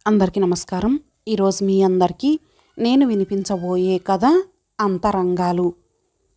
అందరికీ నమస్కారం. ఈరోజు మీ అందరికీ నేను వినిపించబోయే కథ అంతరంగాలు.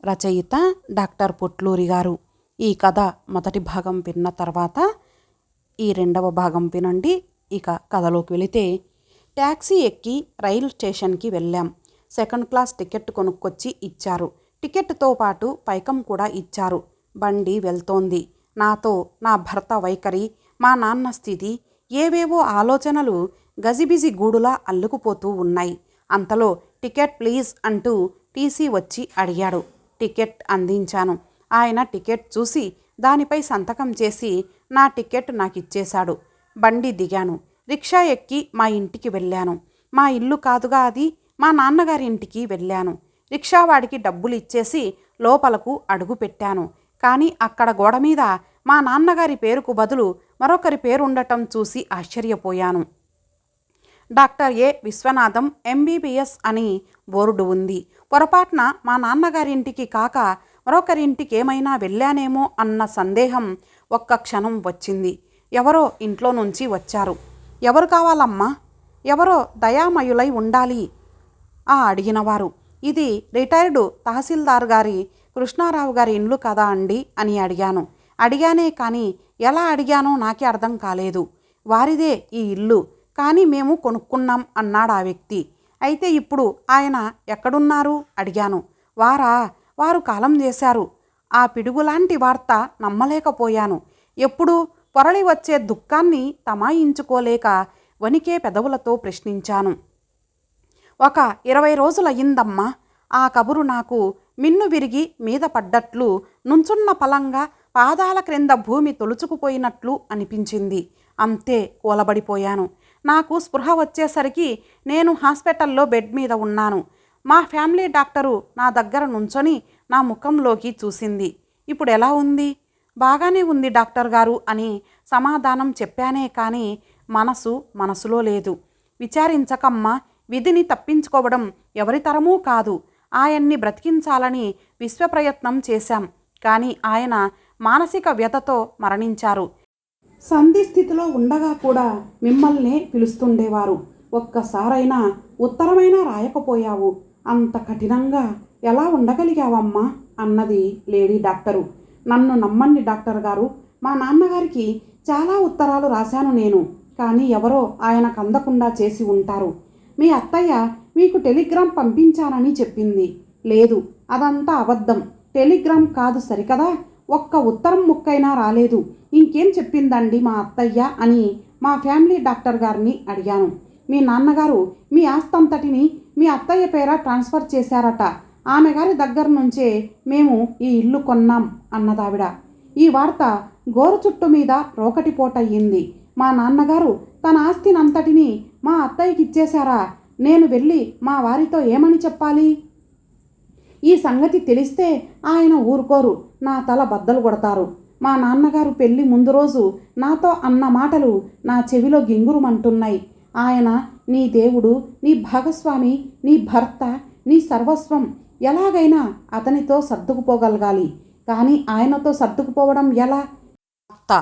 రచయిత డాక్టర్ పొట్లూరి గారు. ఈ కథ మొదటి భాగం విన్న తర్వాత ఈ రెండవ భాగం వినండి. ఇక కథలోకి వెళితే, ట్యాక్సీ ఎక్కి రైలు స్టేషన్కి వెళ్ళాం. సెకండ్ క్లాస్ టికెట్ కొనుక్కొచ్చి ఇచ్చారు. టికెట్తో పాటు పైకం కూడా ఇచ్చారు. బండి వెళ్తోంది. నాతో నా భర్త వైఖరి, మా నాన్న స్థితి, ఏవేవో ఆలోచనలు గజిబిజి గూడులా అల్లుకుపోతూ ఉన్నాయి. అంతలో టికెట్ ప్లీజ్ అంటూ టీసీ వచ్చి అడిగాడు. టికెట్ అందించాను. ఆయన టికెట్ చూసి దానిపై సంతకం చేసి నా టికెట్ నాకిచ్చేశాడు. బండి దిగాను. రిక్షా ఎక్కి మా ఇంటికి వెళ్ళాను. మా ఇల్లు కాదుగా అది, మా నాన్నగారి ఇంటికి వెళ్ళాను. రిక్షావాడికి డబ్బులు ఇచ్చేసి లోపలకు అడుగు పెట్టాను. కానీ అక్కడ గోడ మీద మా నాన్నగారి పేరుకు బదులు మరొకరి పేరుండటం చూసి ఆశ్చర్యపోయాను. డాక్టర్ ఏ విశ్వనాథం ఎంబీబీఎస్ అని బోర్డు ఉంది. పొరపాటున మా నాన్నగారింటికి కాక మరొకరింటికి ఏమైనా వెళ్ళానేమో అన్న సందేహం ఒక్క క్షణం వచ్చింది. ఎవరో ఇంట్లో నుంచి వచ్చారు. ఎవరు కావాలమ్మా? ఎవరో దయామయులై ఉండాలి అడిగినవారు. ఇది రిటైర్డు తహసీల్దార్ గారి కృష్ణారావు గారి ఇల్లు కదా అండి అని అడిగాను. అడిగానే కానీ ఎలా అడిగానో నాకే అర్థం కాలేదు. వారిదే ఈ ఇల్లు, కానీ మేము కొనుక్కున్నాం అన్నాడు ఆ వ్యక్తి. అయితే ఇప్పుడు ఆయన ఎక్కడున్నారు అడిగాను. వారు కాలం చేశారు. ఆ పిడుగులాంటి వార్త నమ్మలేకపోయాను. ఎప్పుడు పొరలి వచ్చే దుఃఖాన్ని తమాయించుకోలేక వణికే పెదవులతో ప్రశ్నించాను. ఒక 20 రోజులయ్యిందమ్మా. ఆ కబురు నాకు మిన్ను విరిగి మీద పడ్డట్లు, నుంచున్న పలంగా పాదాల క్రింద భూమి తొలుచుకుపోయినట్లు అనిపించింది. అంతే కూలబడిపోయాను. నాకు స్పృహ వచ్చేసరికి నేను హాస్పిటల్లో బెడ్ మీద ఉన్నాను. మా ఫ్యామిలీ డాక్టరు నా దగ్గర నుంచొని నా ముఖంలోకి చూసింది. ఇప్పుడు ఎలా ఉంది? బాగానే ఉంది డాక్టర్ గారు అని సమాధానం చెప్పానే కానీ మనసులో లేదు. విచారించకమ్మా, విధిని తప్పించుకోవడం ఎవరి తరమూ కాదు. ఆయన్ని బ్రతికించాలని విశ్వప్రయత్నం చేశాం. కానీ ఆయన మానసిక వ్యధతో మరణించారు. సంధి స్థితిలో ఉండగా కూడా మిమ్మల్నే పిలుస్తుండేవారు. ఒక్కసారైనా ఉత్తరమైనా రాయకపోయావు. అంత కఠినంగా ఎలా ఉండగలిగావమ్మా అన్నది లేడీ డాక్టరు. నన్ను నమ్మండి డాక్టర్ గారు, మా నాన్నగారికి చాలా ఉత్తరాలు రాశాను నేను. కానీ ఎవరో ఆయనకు అందకుండా చేసి ఉంటారు. మీ అత్తయ్య మీకు టెలిగ్రామ్ పంపించానని చెప్పింది. లేదు, అదంతా అబద్ధం. టెలిగ్రామ్ కాదు సరికదా, ఒక్క ఉత్తరం ముక్కైనా రాలేదు. ఇంకేం చెప్పిందండి మా అత్తయ్య అని మా ఫ్యామిలీ డాక్టర్ గారిని అడిగాను. మీ నాన్నగారు మీ ఆస్తంతటిని మీ అత్తయ్య పేర ట్రాన్స్ఫర్ చేశారట. ఆమె గారి దగ్గర నుంచే మేము ఈ ఇల్లు కొన్నాం అన్నదావిడ. ఈ వార్త గోరు చుట్టు మీద రోకటిపోటయ్యింది. మా నాన్నగారు తన ఆస్తినంతటిని మా అత్తయ్యకి ఇచ్చేశారా? నేను వెళ్ళి మా వారితో ఏమని చెప్పాలి? ఈ సంగతి తెలిస్తే ఆయన ఊరుకోరు, నా తల బద్దలు కొడతారు. మా నాన్నగారు పెళ్లి ముందు రోజు నాతో అన్న మాటలు నా చెవిలో గింగురుమంటున్నాయి. ఆయన నీ దేవుడు, నీ భాగస్వామి, నీ భర్త, నీ సర్వస్వం. ఎలాగైనా అతనితో సర్దుకుపోగలగాలి. కానీ ఆయనతో సర్దుకుపోవడం ఎలా? అత్త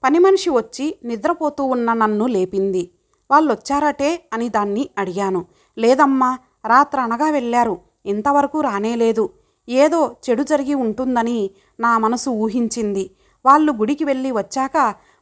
పని మనిషి వచ్చి నిద్రపోతూ ఉన్న నన్ను లేపింది. వాళ్ళొచ్చారటే అని దాన్ని అడిగాను. లేదమ్మా, రాత్రనగా వెళ్ళారు, ఇంతవరకు రానేలేదు. ఏదో చెడు జరిగి ఉంటుందని నా మనసు ఊహించింది. వాళ్ళు గుడికి వెళ్ళి వచ్చాక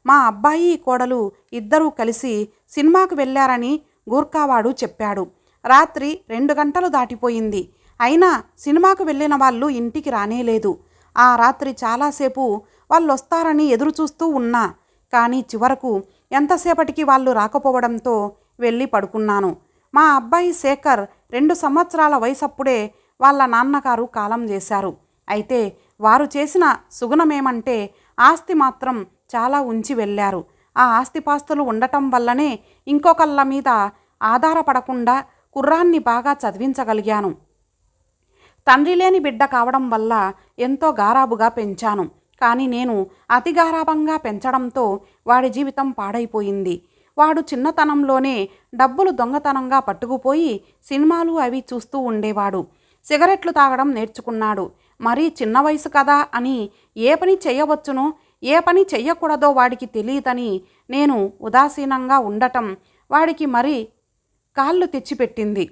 మా అబ్బాయి కోడలు ఇద్దరూ కలిసి సినిమాకు వెళ్ళారని గూర్ఖావాడు చెప్పాడు. రాత్రి 2 గంటలు దాటిపోయింది. అయినా సినిమాకు వెళ్ళిన వాళ్ళు ఇంటికి రానేలేదు. ఆ రాత్రి చాలాసేపు వాళ్ళు వస్తారని ఎదురుచూస్తూ ఉన్నా. కానీ చివరకు ఎంతసేపటికి వాళ్ళు రాకపోవడంతో వెళ్ళి పడుకున్నాను. మా అబ్బాయి శేఖర్ 2 సంవత్సరాల వయసప్పుడే వాళ్ళ నాన్నగారు కాలం చేశారు. అయితే వారు చేసిన సుగుణమేమంటే ఆస్తి మాత్రం చాలా ఉంచి వెళ్ళారు. ఆ ఆస్తిపాస్తులు ఉండటం వల్లనే ఇంకొకళ్ళ మీద ఆధారపడకుండా కుర్రాన్ని బాగా చదివించగలిగాను. తండ్రి లేని బిడ్డ కావడం వల్ల ఎంతో గారాబుగా పెంచాను. కానీ నేను అతి గారాబంగా పెంచడంతో వాడి జీవితం పాడైపోయింది. వాడు చిన్నతనంలోనే డబ్బులు దొంగతనంగా పట్టుకుపోయి సినిమాలు అవి చూస్తూ ఉండేవాడు. సిగరెట్లు తాగడం నేర్చుకున్నాడు. మరీ చిన్న వయసు కదా అని ఏ పని చేయవచ్చునో ఏ పని చెయ్యకూడదో వాడికి తెలియదని నేను ఉదాసీనంగా ఉండటం వాడికి మరి కాళ్ళు తెచ్చిపెట్టింది.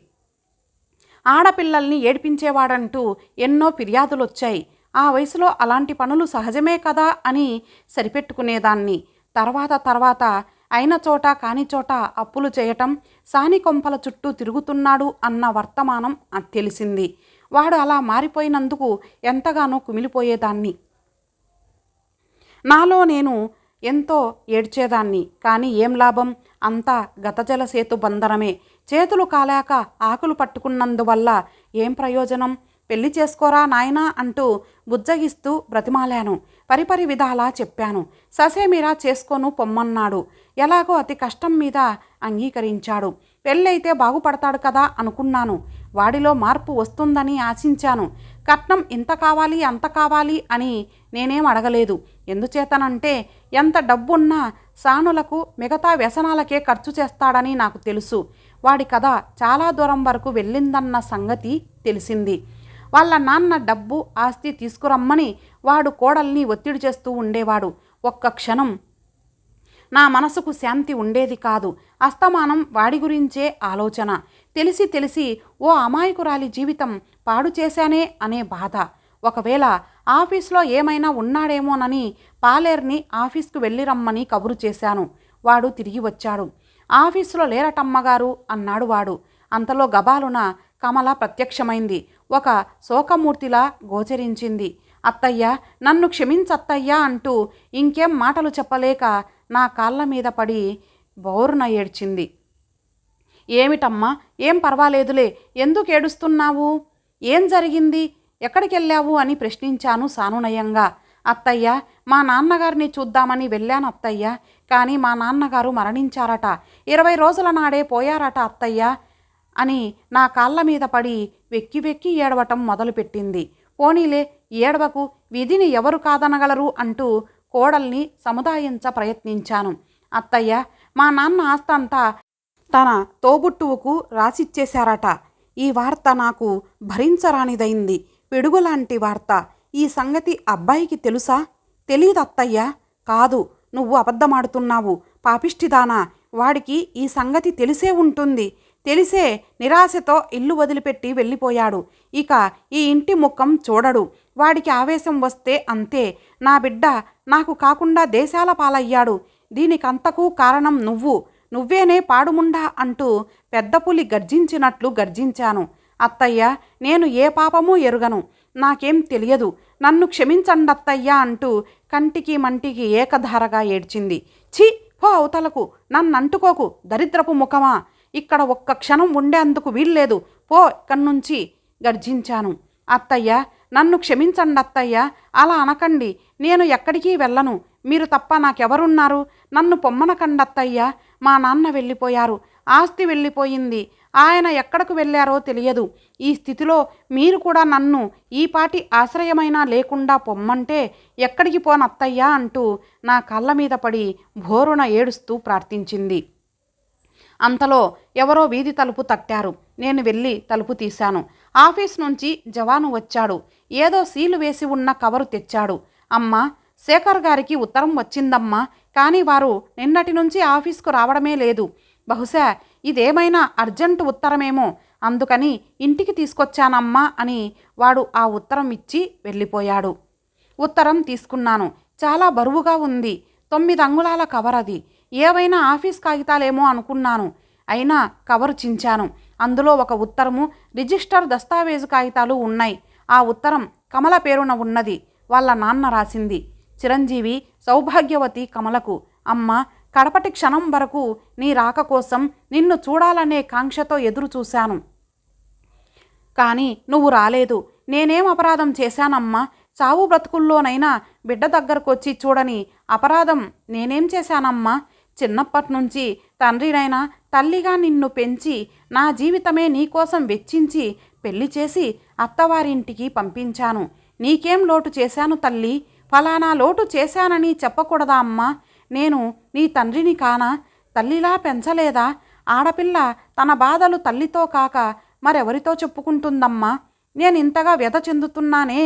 ఆడపిల్లల్ని ఏడిపించేవాడంటూ ఎన్నో ఫిర్యాదులొచ్చాయి. ఆ వయసులో అలాంటి పనులు సహజమే కదా అని సరిపెట్టుకునేదాన్ని. తర్వాత అయిన చోట కాని చోట అప్పులు చేయటం, సాని కొంపల చుట్టూ తిరుగుతున్నాడు అన్న వర్తమానం తెలిసింది. వాడు అలా మారిపోయినందుకు ఎంతగానో కుమిలిపోయేదాన్ని. నాలో నేను ఎంతో ఏడ్చేదాన్ని. కానీ ఏం లాభం? అంతా గతజల సేతు బంధనమే. చేతులు కాలాక ఆకులు పట్టుకున్నందువల్ల ఏం ప్రయోజనం? పెళ్లి చేసుకోరా నాయనా అంటూ బుజ్జగిస్తూ బ్రతిమాలాను. పరిపరి విధాలా చెప్పాను. ససేమిరా చేసుకోను పొమ్మన్నాడు. ఎలాగో అతి కష్టం మీద అంగీకరించాడు. పెళ్ళైతే బాగుపడతాడు కదా అనుకున్నాను. వాడిలో మార్పు వస్తుందని ఆశించాను. కట్నం ఇంత కావాలి అంత కావాలి అని నేనేం అడగలేదు. ఎందుచేతనంటే ఎంత డబ్బున్నా సానులకు మిగతా వ్యసనాలకే ఖర్చు చేస్తాడని నాకు తెలుసు. వాడి కథ చాలా దూరం వరకు వెళ్ళిందన్న సంగతి తెలిసింది. వాళ్ళ నాన్న డబ్బు ఆస్తి తీసుకురమ్మని వాడు కోడల్ని ఒత్తిడి చేస్తూ ఉండేవాడు. ఒక్క క్షణం నా మనసుకు శాంతి ఉండేది కాదు. అస్తమానం వాడి గురించే ఆలోచన. తెలిసి ఓ అమాయకురాలి జీవితం పాడు చేశానే అనే బాధ. ఒకవేళ ఆఫీస్లో ఏమైనా ఉన్నాడేమోనని పాలేర్ని ఆఫీస్కు వెళ్ళి రమ్మని కబురు చేశాను. వాడు తిరిగి వచ్చాడు. ఆఫీసులో లేరటమ్మగారు అన్నాడు వాడు. అంతలో గబాలున కమల ప్రత్యక్షమైంది. ఒక శోకమూర్తిలా గోచరించింది. అత్తయ్య, నన్ను క్షమించత్తయ్యా అంటూ ఇంకేం మాటలు చెప్పలేక నా కాళ్ళ మీద పడి బోరున ఏడ్చింది. ఏమిటమ్మా, ఏం పర్వాలేదులే, ఎందుకు ఏడుస్తున్నావు? ఏం జరిగింది? ఎక్కడికెళ్ళావు అని ప్రశ్నించాను సానునయంగా. అత్తయ్య, మా నాన్నగారిని చూద్దామని వెళ్ళాను అత్తయ్య. కానీ మా నాన్నగారు మరణించారట. 20 రోజుల నాడే పోయారట అత్తయ్య అని నా కాళ్ళ మీద పడి వెక్కి ఏడవటం మొదలుపెట్టింది. పోనీలే, ఏడవకు, విధిని ఎవరు కాదనగలరు అంటూ కోడల్ని సముదాయించ ప్రయత్నించాను. అత్తయ్య, మా నాన్న ఆస్తంతా తన తోబుట్టువుకు రాసిచ్చేశారట. ఈ వార్త నాకు భరించరానిదైంది. పిడుగులాంటి వార్త. ఈ సంగతి అబ్బాయికి తెలుసా? తెలీదత్తయ్య. కాదు, నువ్వు అబద్ధమాడుతున్నావు పాపిష్టిదానా. వాడికి ఈ సంగతి తెలిసే ఉంటుంది. తెలిసే నిరాశతో ఇల్లు వదిలిపెట్టి వెళ్ళిపోయాడు. ఇక ఈ ఇంటి ముఖం చూడడు. వాడికి ఆవేశం వస్తే అంతే. నా బిడ్డ నాకు కాకుండా దేశాల పాలయ్యాడు. దీనికంతకు కారణం నువ్వేనే పాడుముండా అంటూ పెద్ద పులి గర్జించినట్లు గర్జించాను. అత్తయ్య, నేను ఏ పాపమూ ఎరుగను. నాకేం తెలియదు. నన్ను క్షమించండత్తయ్యా అంటూ కంటికి మంటికి ఏకధారగా ఏడ్చింది. ఛీ, పో అవతలకు, నన్నంటుకోకు దరిద్రపు ముఖమా. ఇక్కడ ఒక్క క్షణం ఉండేందుకు వీల్లేదు. పో ఇక్కడ్నుంచి గర్జించాను. అత్తయ్య, నన్ను క్షమించండత్తయ్య, అలా అనకండి. నేను ఎక్కడికి వెళ్ళను. మీరు తప్ప నాకెవరున్నారు? నన్ను పొమ్మనకండత్తయ్య. మా నాన్న వెళ్ళిపోయారు. ఆస్తి వెళ్ళిపోయింది. ఆయన ఎక్కడకు వెళ్ళారో తెలియదు. ఈ స్థితిలో మీరు కూడా నన్ను ఈపాటి ఆశ్రయమైనా లేకుండా పొమ్మంటే ఎక్కడికి పోనత్తయ్యా అంటూ నా కళ్ళ మీద పడి భోరున ఏడుస్తూ ప్రార్థించింది. అంతలో ఎవరో వీధి తలుపు తట్టారు. నేను వెళ్ళి తలుపు తీశాను. ఆఫీస్ నుంచి జవాను వచ్చాడు. ఏదో సీలు వేసి ఉన్న కవరు తెచ్చాడు. అమ్మా, శేఖర్ గారికి ఉత్తరం వచ్చిందమ్మా. కానీ వారు నిన్నటి నుంచి ఆఫీస్కు రావడమే లేదు. బహుశా ఇదేమైనా అర్జెంటు ఉత్తరమేమో, అందుకని ఇంటికి తీసుకొచ్చానమ్మా అని వాడు ఆ ఉత్తరం ఇచ్చి వెళ్ళిపోయాడు. ఉత్తరం తీసుకున్నాను. చాలా బరువుగా ఉంది. 9 అంగుళాల కవర్ అది. ఏవైనా ఆఫీస్ కాగితాలేమో అనుకున్నాను. అయినా కవరు చించాను. అందులో ఒక ఉత్తరము, రిజిస్టర్ దస్తావేజు కాగితాలు ఉన్నాయి. ఆ ఉత్తరం కమల పేరున ఉన్నది. వాళ్ళ నాన్న రాసింది. చిరంజీవి, సౌభాగ్యవతి కమలకు. అమ్మ, కడపటి క్షణం వరకు నీ రాక కోసం నిన్ను చూడాలనే కాంక్షతో ఎదురు చూశాను. కానీ నువ్వు రాలేదు. నేనేం అపరాధం చేశానమ్మా? చావు బ్రతుకుల్లోనైనా బిడ్డ దగ్గరకొచ్చి చూడని అపరాధం నేనేం చేశానమ్మా? చిన్నప్పటి నుంచి తండ్రినైనా తల్లిగా నిన్ను పెంచి నా జీవితమే నీకోసం వెచ్చించి పెళ్లి చేసి అత్తవారింటికి పంపించాను. నీకేం లోటు చేశాను తల్లి? ఫలానా లోటు చేశానని చెప్పకూడదా అమ్మా? నేను నీ తండ్రిని కానా? తల్లిలా పెంచలేదా? ఆడపిల్ల తన బాధలు తల్లితో కాక మరెవరితో చెప్పుకుంటుందమ్మా? నేనింతగా వ్యధ చెందుతున్నానే.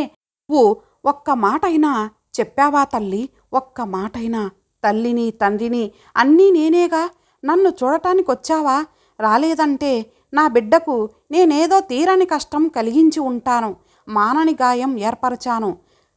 నువ్వు ఒక్క మాటైనా చెప్పావా తల్లి? ఒక్క మాటైనా? తల్లిని తండ్రిని అన్నీ నేనేగా. నన్ను చూడటానికి వచ్చావా? రాలేదంటే నా బిడ్డకు నేనేదో తీరని కష్టం కలిగించి ఉంటాను, మానని గాయం ఏర్పరచాను.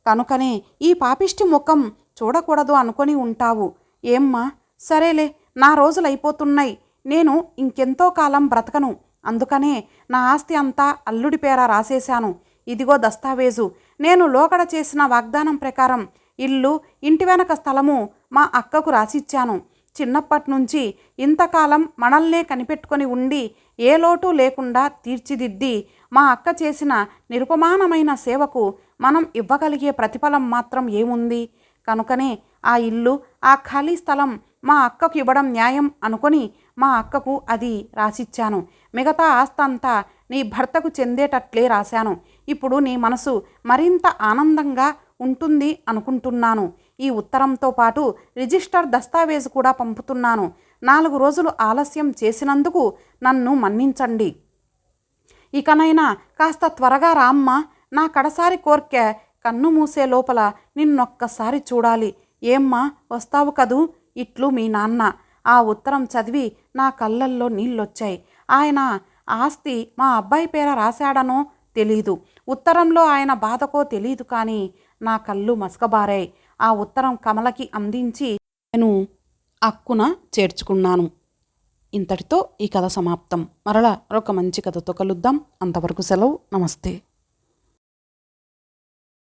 కనుకనే ఈ పాపిష్టి ముఖం చూడకూడదు అనుకొని ఉంటావు. ఏమ్మా? సరేలే, నా రోజులైపోతున్నాయి. నేను ఇంకెంతో కాలం బ్రతకను. అందుకనే నా ఆస్తి అంతా అల్లుడి పేర రాసేశాను. ఇదిగో దస్తావేజు. నేను లోగడ చేసిన వాగ్దానం ప్రకారం ఇల్లు, ఇంటి వెనక స్థలము మా అక్కకు రాసిచ్చాను. చిన్నప్పటి నుంచి ఇంతకాలం మనల్నే కనిపెట్టుకొని ఉండి ఏ లోటు లేకుండా తీర్చిదిద్ది మా అక్క చేసిన నిరుపమానమైన సేవకు మనం ఇవ్వగలిగే ప్రతిఫలం మాత్రం ఏముంది? కనుకనే ఆ ఇల్లు, ఆ ఖాళీ స్థలం మా అక్కకు ఇవ్వడం న్యాయం అనుకొని మా అక్కకు అది రాసిచ్చాను. మిగతా ఆస్తంతా నీ భర్తకు చెందేటట్లే రాశాను. ఇప్పుడు నీ మనసు మరింత ఆనందంగా ఉంటుంది అనుకుంటున్నాను. ఈ ఉత్తరంతో పాటు రిజిస్టర్ దస్తావేజు కూడా పంపుతున్నాను. 4 రోజులు ఆలస్యం చేసినందుకు నన్ను మన్నించండి. ఇకనైనా కాస్త త్వరగా రామ్మా. నా కడసారి కోర్కె కన్ను మూసే లోపల నిన్నొక్కసారి చూడాలి. ఏమ్మా, వస్తావు కదూ? ఇట్లు మీ నాన్న. ఆ ఉత్తరం చదివి నా కళ్ళల్లో నీళ్ళొచ్చాయి. ఆయన ఆస్తి మా అబ్బాయి పేర రాశాడనో తెలీదు, ఉత్తరంలో ఆయన బాధకో తెలీదు, కానీ నా కళ్ళు మసకబారాయి. ఆ ఉత్తరం కమలకి అందించి నేను అక్కున చేర్చుకున్నాను. ఇంతటితో ఈ కథ సమాప్తం. మరలా మరొక మంచి కథతో కలుద్దాం. అంతవరకు సెలవు. నమస్తే.